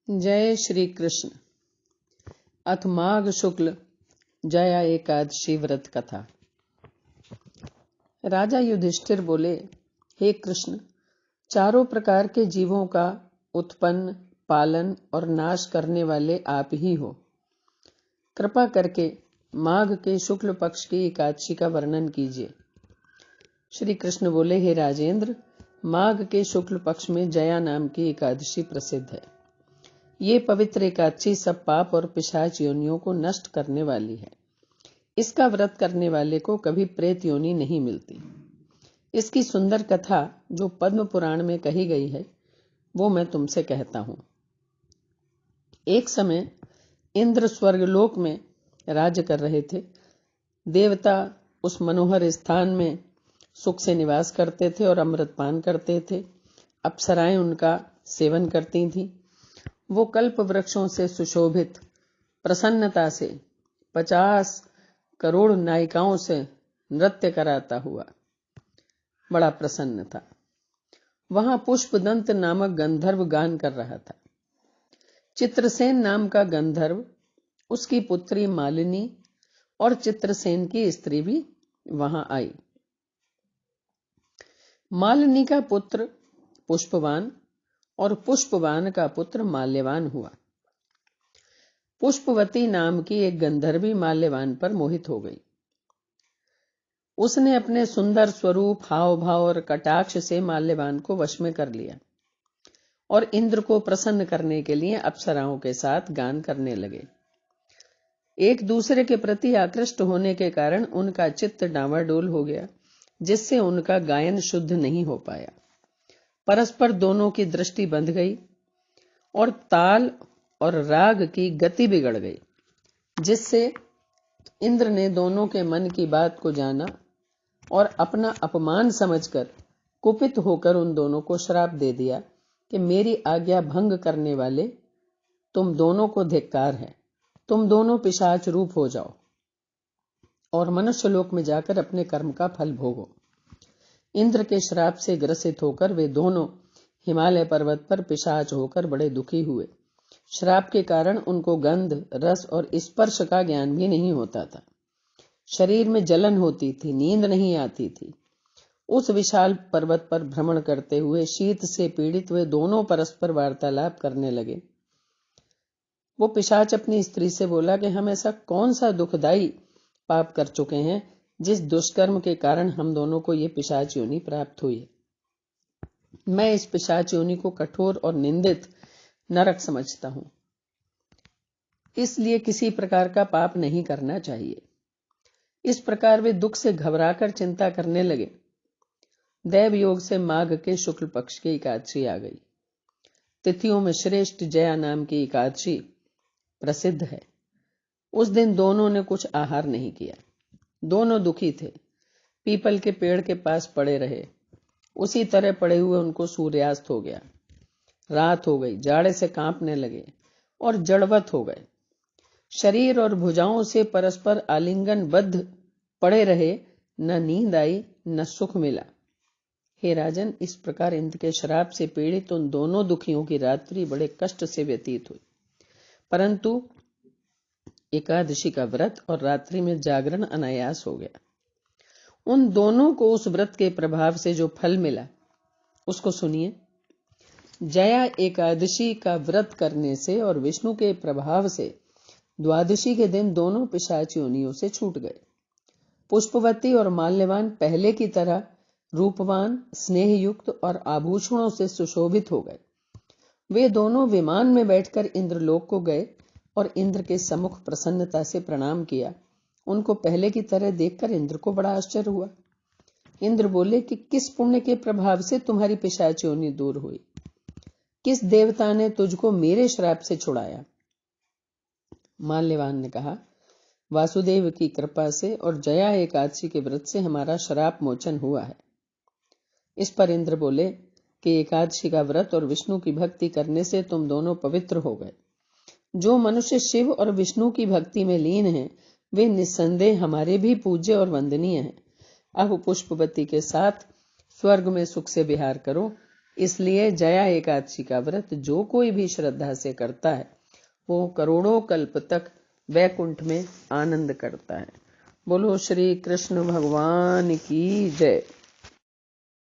जय श्री कृष्ण। अथ माघ शुक्ल जया एकादशी व्रत कथा। राजा युधिष्ठिर बोले, हे कृष्ण, चारों प्रकार के जीवों का उत्पन्न, पालन और नाश करने वाले आप ही हो। कृपा करके माघ के शुक्ल पक्ष की एकादशी का वर्णन कीजिए। श्री कृष्ण बोले, हे राजेंद्र, माघ के शुक्ल पक्ष में जया नाम की एकादशी प्रसिद्ध है। ये पवित्र एकादशी सब पाप और पिशाच योनियों को नष्ट करने वाली है। इसका व्रत करने वाले को कभी प्रेत योनि नहीं मिलती। इसकी सुंदर कथा जो पद्म पुराण में कही गई है वो मैं तुमसे कहता हूं। एक समय इंद्र स्वर्गलोक में राज्य कर रहे थे। देवता उस मनोहर स्थान में सुख से निवास करते थे और अमृतपान करते थे। अप्सराएं उनका सेवन करती थीं। वो कल्प वृक्षों से सुशोभित प्रसन्नता से 50 करोड़ नायिकाओं से नृत्य कराता हुआ बड़ा प्रसन्न था। वहां पुष्पदंत नामक गंधर्व गान कर रहा था। चित्रसेन नाम का गंधर्व, उसकी पुत्री मालिनी और चित्रसेन की स्त्री भी वहां आई। मालिनी का पुत्र पुष्पवान और पुष्पवान का पुत्र माल्यवान हुआ। पुष्पवती नाम की एक गंधर्वी माल्यवान पर मोहित हो गई। उसने अपने सुंदर स्वरूप, हाव भाव और कटाक्ष से माल्यवान को वश में कर लिया और इंद्र को प्रसन्न करने के लिए अप्सराओं के साथ गान करने लगे। एक दूसरे के प्रति आकृष्ट होने के कारण उनका चित्त डांवाडोल हो गया, जिससे उनका गायन शुद्ध नहीं हो पाया। परस्पर दोनों की दृष्टि बंध गई और ताल और राग की गति बिगड़ गई, जिससे इंद्र ने दोनों के मन की बात को जाना और अपना अपमान समझकर कुपित होकर उन दोनों को श्राप दे दिया कि मेरी आज्ञा भंग करने वाले तुम दोनों को धिक्कार है। तुम दोनों पिशाच रूप हो जाओ और मनुष्य लोक में जाकर अपने कर्म का फल भोगो। इंद्र के श्राप से ग्रसित होकर वे दोनों हिमालय पर्वत पर पिशाच होकर बड़े दुखी हुए। श्राप के कारण उनको गंध, रस और स्पर्श का ज्ञान भी नहीं होता था। शरीर में जलन होती थी, नींद नहीं आती थी। उस विशाल पर्वत पर भ्रमण करते हुए शीत से पीड़ित वे दोनों परस्पर वार्तालाप करने लगे। वो पिशाच अपनी स्त्री से बोला कि हम ऐसा कौन सा दुखदाई पाप कर चुके हैं जिस दुष्कर्म के कारण हम दोनों को ये पिशाच योनि प्राप्त हुई है। मैं इस पिशाच योनि को कठोर और निंदित नरक समझता हूं, इसलिए किसी प्रकार का पाप नहीं करना चाहिए। इस प्रकार वे दुख से घबराकर चिंता करने लगे। दैव योग से माघ के शुक्ल पक्ष की एकादशी आ गई। तिथियों में श्रेष्ठ जया नाम की एकादशी प्रसिद्ध है। उस दिन दोनों ने कुछ आहार नहीं किया। दोनों दुखी थे। पीपल के पेड़ के पास पड़े रहे। उसी तरह पड़े हुए उनको सूर्यास्त हो गया। रात हो गई। जाड़े से कांपने लगे और जड़वत हो गए। शरीर और भुजाओं से परस्पर आलिंगन बद्ध पड़े रहे। न नींद आई न सुख मिला। हे राजन, इस प्रकार इंद्र के श्राप से पीड़ित उन दोनों दुखियों की रात्रि बड़े कष्ट से व्यतीत हुई। परंतु एकादशी का व्रत और रात्रि में जागरण अनायास हो गया। उन दोनों को उस व्रत के प्रभाव से जो फल मिला उसको सुनिए। जया एकादशी का व्रत करने से और विष्णु के प्रभाव से द्वादशी के दिन दोनों पिशाच योनियों से छूट गए। पुष्पवती और माल्यवान पहले की तरह रूपवान, स्नेहयुक्त और आभूषणों से सुशोभित हो गए। वे दोनों विमान में बैठकर इंद्रलोक को गए और इंद्र के सम्मुख प्रसन्नता से प्रणाम किया। उनको पहले की तरह देखकर इंद्र को बड़ा आश्चर्य हुआ। इंद्र बोले कि किस पुण्य के प्रभाव से तुम्हारी पिशाच योनि दूर हुई? किस देवता ने तुझको मेरे श्राप से छुड़ाया? माल्यवान ने कहा, वासुदेव की कृपा से और जया एकादशी के व्रत से हमारा श्राप मोचन हुआ है। इस पर इंद्र बोले कि एकादशी का व्रत और विष्णु की भक्ति करने से तुम दोनों पवित्र हो गए। जो मनुष्य शिव और विष्णु की भक्ति में लीन हैं, वे निस्संदेह हमारे भी पूज्य और वंदनीय हैं। अब पुष्पवती के साथ स्वर्ग में सुख से विहार करो इसलिए जया एकादशी का व्रत जो कोई भी श्रद्धा से करता है वो करोड़ों कल्प तक वैकुंठ में आनंद करता है। बोलो श्री कृष्ण भगवान की जय।